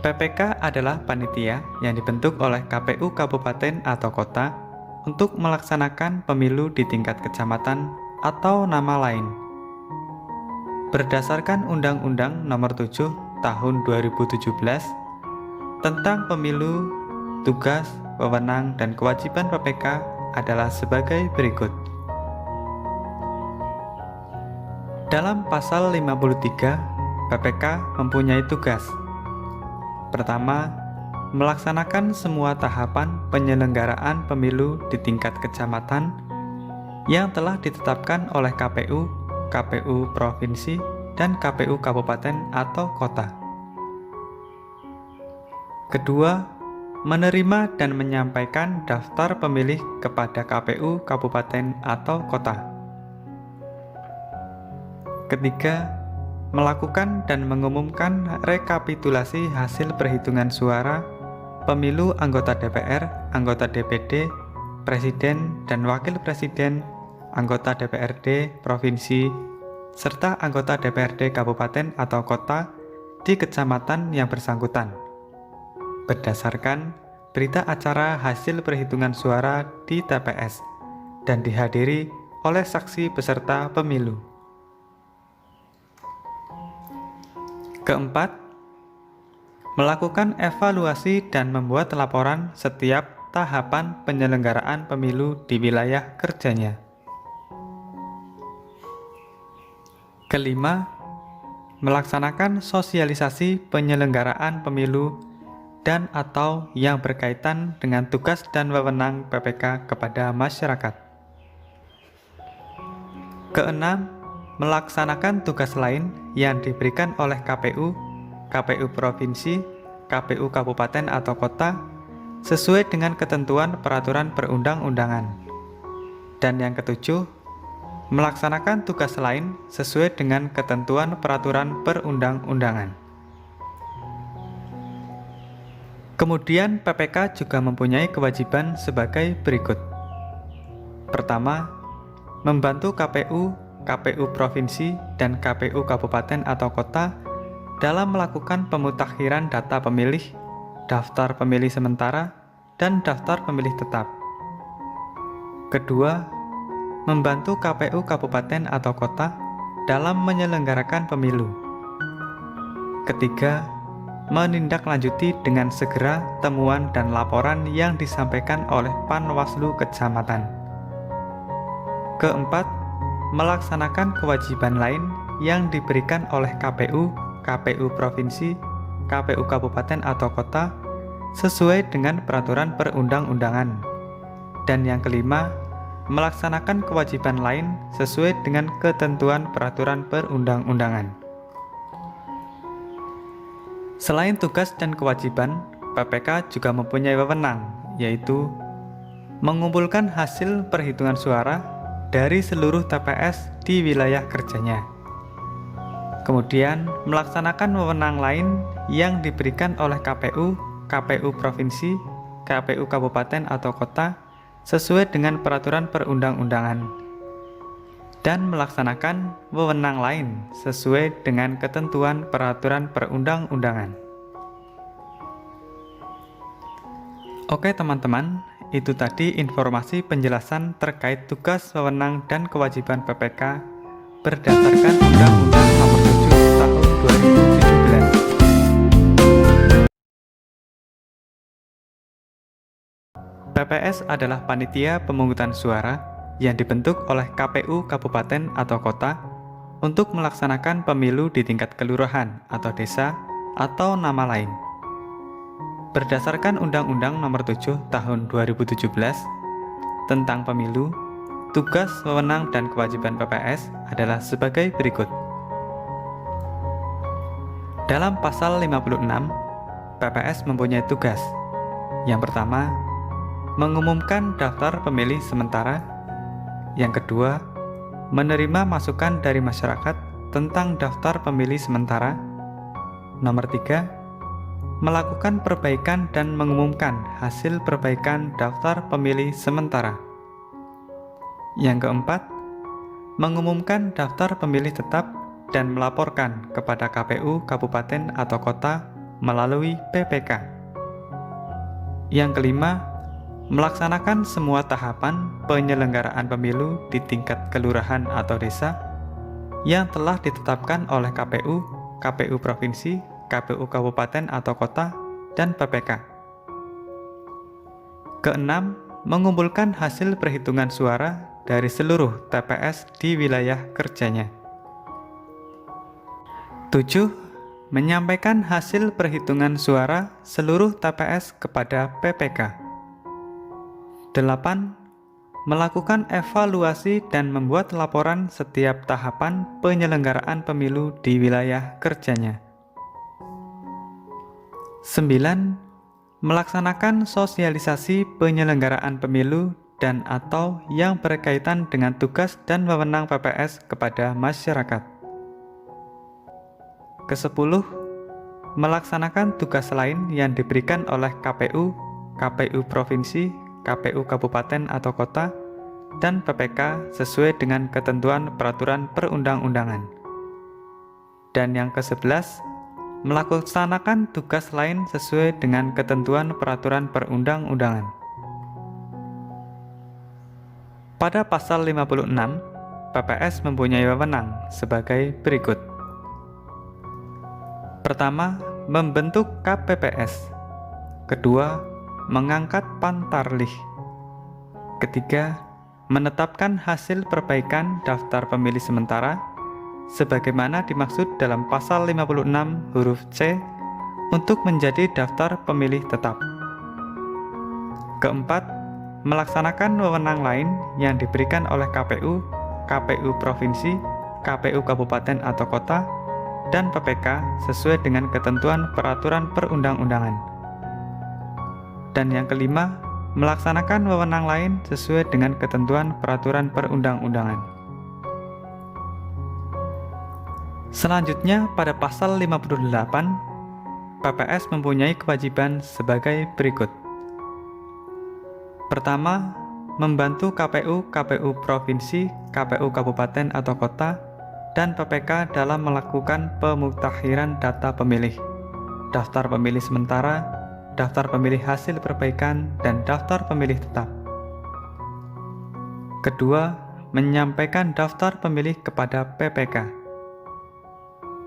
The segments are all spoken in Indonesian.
PPK adalah panitia yang dibentuk oleh KPU kabupaten atau kota untuk melaksanakan pemilu di tingkat kecamatan atau nama lain. Berdasarkan Undang-Undang Nomor 7 Tahun 2017 tentang Pemilu, tugas, wewenang, dan kewajiban PPK adalah sebagai berikut. Dalam pasal 53, PPK mempunyai tugas. Pertama, melaksanakan semua tahapan penyelenggaraan pemilu di tingkat kecamatan yang telah ditetapkan oleh KPU, KPU provinsi, dan KPU kabupaten atau kota. Kedua, menerima dan menyampaikan daftar pemilih kepada KPU kabupaten atau kota. Ketiga, melakukan dan mengumumkan rekapitulasi hasil perhitungan suara pemilu anggota DPR, anggota DPD, presiden dan wakil presiden, anggota DPRD provinsi, serta anggota DPRD kabupaten atau kota di kecamatan yang bersangkutan, berdasarkan berita acara hasil perhitungan suara di TPS dan dihadiri oleh saksi peserta pemilu. Keempat, melakukan evaluasi dan membuat laporan setiap tahapan penyelenggaraan pemilu di wilayah kerjanya. Kelima, melaksanakan sosialisasi penyelenggaraan pemilu dan atau yang berkaitan dengan tugas dan wewenang PPK kepada masyarakat. Keenam, melaksanakan tugas lain yang diberikan oleh KPU, KPU provinsi, KPU kabupaten atau kota sesuai dengan ketentuan peraturan perundang-undangan. Dan yang ketujuh, melaksanakan tugas lain sesuai dengan ketentuan peraturan perundang-undangan. Kemudian PPK juga mempunyai kewajiban sebagai berikut. Pertama, membantu KPU, KPU provinsi, dan KPU kabupaten atau kota dalam melakukan pemutakhiran data pemilih, daftar pemilih sementara, dan daftar pemilih tetap. Kedua, membantu KPU kabupaten atau kota dalam menyelenggarakan pemilu. Ketiga, menindaklanjuti dengan segera temuan dan laporan yang disampaikan oleh Panwaslu Kecamatan. Keempat, melaksanakan kewajiban lain yang diberikan oleh KPU, KPU provinsi, KPU kabupaten atau kota sesuai dengan peraturan perundang-undangan. Dan yang kelima, melaksanakan kewajiban lain sesuai dengan ketentuan peraturan perundang-undangan. Selain tugas dan kewajiban, PPK juga mempunyai wewenang, yaitu mengumpulkan hasil perhitungan suara dari seluruh TPS di wilayah kerjanya. Kemudian, melaksanakan wewenang lain yang diberikan oleh KPU, KPU provinsi, KPU kabupaten atau kota sesuai dengan peraturan perundang-undangan. Dan melaksanakan wewenang lain sesuai dengan ketentuan peraturan perundang-undangan. Oke teman-teman, itu tadi informasi penjelasan terkait tugas, wewenang, dan kewajiban PPK berdasarkan Undang-Undang Nomor 7 Tahun 2017. PPS adalah panitia pemungutan suara yang dibentuk oleh KPU kabupaten atau kota untuk melaksanakan pemilu di tingkat kelurahan atau desa atau nama lain. Berdasarkan Undang-Undang Nomor 7 Tahun 2017 tentang Pemilu, tugas, wewenang, dan kewajiban PPS adalah sebagai berikut. Dalam pasal 56, PPS mempunyai tugas. Yang pertama, mengumumkan daftar pemilih sementara. Yang kedua, menerima masukan dari masyarakat tentang daftar pemilih sementara. Nomor 3, melakukan perbaikan dan mengumumkan hasil perbaikan daftar pemilih sementara. Yang keempat, mengumumkan daftar pemilih tetap dan melaporkan kepada KPU kabupaten atau kota melalui PPK. Yang kelima, melaksanakan semua tahapan penyelenggaraan pemilu di tingkat kelurahan atau desa yang telah ditetapkan oleh KPU, KPU Provinsi, KPU Kabupaten atau Kota, dan PPK. Keenam, mengumpulkan hasil perhitungan suara dari seluruh TPS di wilayah kerjanya. 7. Menyampaikan hasil perhitungan suara seluruh TPS kepada PPK. 8. Melakukan evaluasi dan membuat laporan setiap tahapan penyelenggaraan pemilu di wilayah kerjanya. 9. Melaksanakan sosialisasi penyelenggaraan pemilu dan atau yang berkaitan dengan tugas dan wewenang PPS kepada masyarakat. Ke-10. Melaksanakan tugas lain yang diberikan oleh KPU, KPU Provinsi, KPU Kabupaten atau Kota, dan PPK sesuai dengan ketentuan peraturan perundang-undangan. Dan yang ke-11, melaksanakan tugas lain sesuai dengan ketentuan peraturan perundang-undangan. Pada pasal 56, PPS mempunyai wewenang sebagai berikut. Pertama, membentuk KPPS. Kedua, mengangkat pantarlih. Ketiga, menetapkan hasil perbaikan daftar pemilih sementara sebagaimana dimaksud dalam pasal 56 huruf C untuk menjadi daftar pemilih tetap. Keempat, melaksanakan wewenang lain yang diberikan oleh KPU, KPU Provinsi, KPU Kabupaten atau Kota, dan PPK sesuai dengan ketentuan peraturan perundang-undangan. Dan yang kelima, melaksanakan wewenang lain sesuai dengan ketentuan peraturan perundang-undangan. Selanjutnya, pada pasal 58, PPS mempunyai kewajiban sebagai berikut. Pertama, membantu KPU, KPU Provinsi, KPU Kabupaten atau Kota, dan PPK dalam melakukan pemuktakhiran data pemilih, daftar pemilih sementara, daftar pemilih hasil perbaikan, dan daftar pemilih tetap. Kedua, menyampaikan daftar pemilih kepada PPK.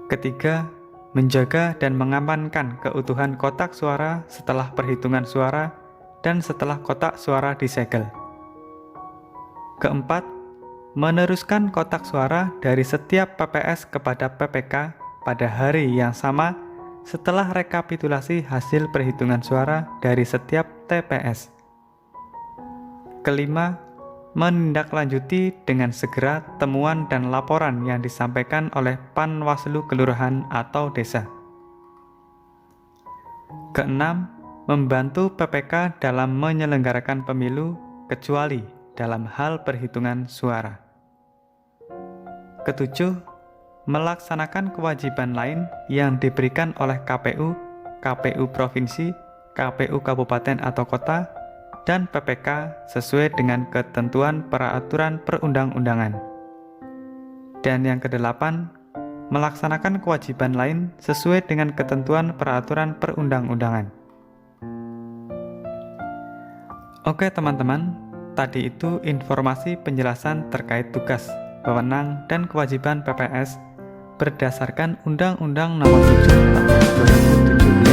Ketiga, menjaga dan mengamankan keutuhan kotak suara setelah perhitungan suara dan setelah kotak suara disegel. Keempat, meneruskan kotak suara dari setiap PPS kepada PPK pada hari yang sama setelah rekapitulasi hasil perhitungan suara dari setiap TPS. Kelima, menindaklanjuti dengan segera temuan dan laporan yang disampaikan oleh Panwaslu Kelurahan atau Desa. Keenam, membantu PPK dalam menyelenggarakan pemilu kecuali dalam hal perhitungan suara. Ketujuh, melaksanakan kewajiban lain yang diberikan oleh KPU, KPU Provinsi, KPU Kabupaten atau Kota, dan PPK sesuai dengan ketentuan peraturan perundang-undangan. Dan yang kedelapan, melaksanakan kewajiban lain sesuai dengan ketentuan peraturan perundang-undangan. Oke teman-teman, tadi itu informasi penjelasan terkait tugas, wewenang, dan kewajiban PPS berdasarkan Undang-Undang Nomor 7 Tahun 2017.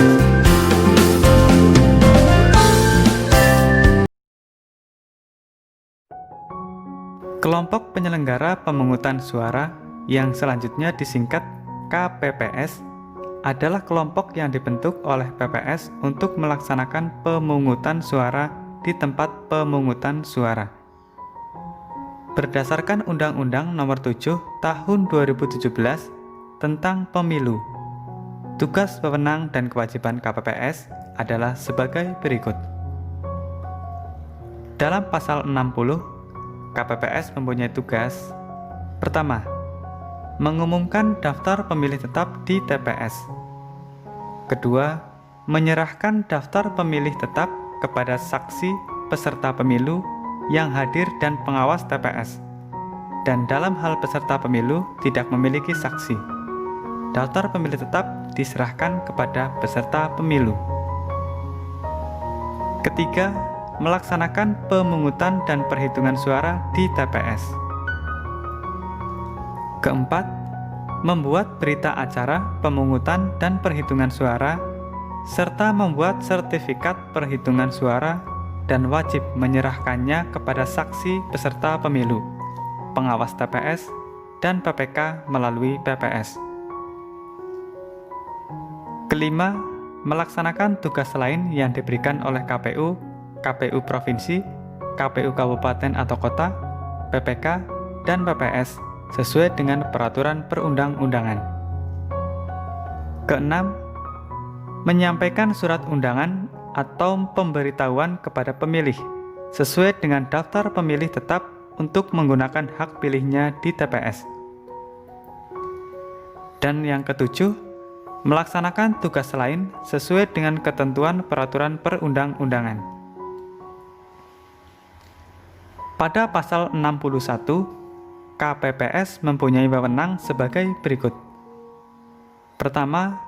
Kelompok penyelenggara pemungutan suara yang selanjutnya disingkat KPPS adalah kelompok yang dibentuk oleh PPS untuk melaksanakan pemungutan suara di tempat pemungutan suara. Berdasarkan Undang-Undang Nomor 7 Tahun 2017 tentang Pemilu, tugas, wewenang, dan kewajiban KPPS adalah sebagai berikut. Dalam pasal 60, KPPS mempunyai tugas. Pertama, mengumumkan daftar pemilih tetap di TPS. Kedua, menyerahkan daftar pemilih tetap kepada saksi peserta pemilu yang hadir dan pengawas TPS. Dan dalam hal peserta pemilu tidak memiliki saksi, daftar pemilih tetap diserahkan kepada peserta pemilu. Ketiga, melaksanakan pemungutan dan perhitungan suara di TPS. Keempat, membuat berita acara pemungutan dan perhitungan suara, serta membuat sertifikat perhitungan suara dan wajib menyerahkannya kepada saksi peserta pemilu, pengawas TPS, dan PPK melalui PPS. Kelima, melaksanakan tugas lain yang diberikan oleh KPU, KPU Provinsi, KPU Kabupaten atau Kota, PPK, dan PPS sesuai dengan peraturan perundang-undangan. Keenam, menyampaikan surat undangan atau pemberitahuan kepada pemilih sesuai dengan daftar pemilih tetap untuk menggunakan hak pilihnya di TPS. Dan yang ketujuh, melaksanakan tugas lain sesuai dengan ketentuan peraturan perundang-undangan. Pada pasal 61, KPPS mempunyai wewenang sebagai berikut. Pertama,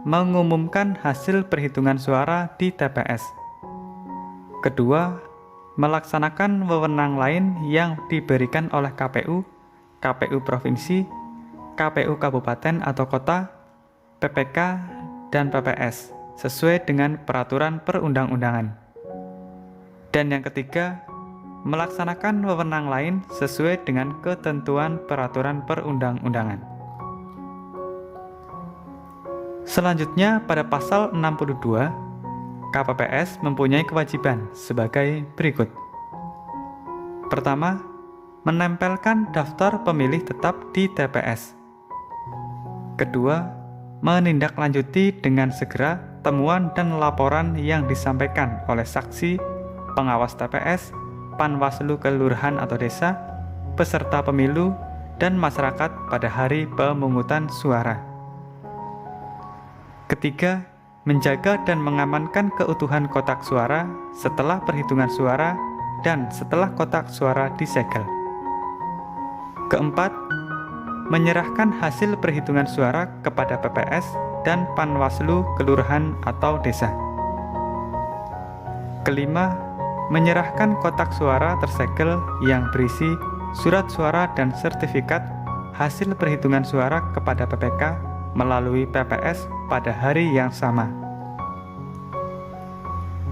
mengumumkan hasil perhitungan suara di TPS. Kedua, melaksanakan wewenang lain yang diberikan oleh KPU, KPU Provinsi, KPU Kabupaten atau Kota, PPK, dan PPS sesuai dengan peraturan perundang-undangan. Dan yang ketiga, melaksanakan wewenang lain sesuai dengan ketentuan peraturan perundang-undangan. Selanjutnya, pada pasal 62, KPPS mempunyai kewajiban sebagai berikut. Pertama, menempelkan daftar pemilih tetap di TPS. Kedua, menindaklanjuti dengan segera temuan dan laporan yang disampaikan oleh saksi, pengawas TPS, Panwaslu kelurahan atau desa, peserta pemilu, dan masyarakat pada hari pemungutan suara. Ketiga, menjaga dan mengamankan keutuhan kotak suara setelah perhitungan suara dan setelah kotak suara disegel. Keempat, menyerahkan hasil perhitungan suara kepada PPS dan Panwaslu kelurahan atau desa. Kelima, menyerahkan kotak suara tersegel yang berisi surat suara dan sertifikat hasil perhitungan suara kepada PPK melalui PPS pada hari yang sama.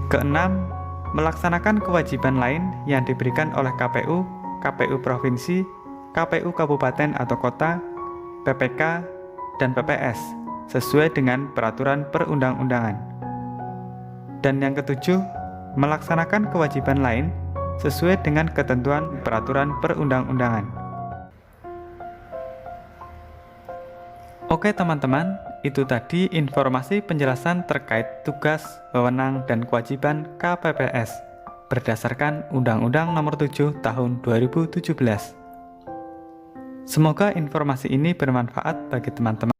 Keenam, melaksanakan kewajiban lain yang diberikan oleh KPU, KPU Provinsi, KPU Kabupaten atau Kota, PPK, dan PPS sesuai dengan peraturan perundang-undangan. Dan yang ketujuh, melaksanakan kewajiban lain sesuai dengan ketentuan peraturan perundang-undangan. Oke teman-teman, itu tadi informasi penjelasan terkait tugas, wewenang, dan kewajiban KPPS berdasarkan Undang-Undang Nomor 7 Tahun 2017. Semoga informasi ini bermanfaat bagi teman-teman.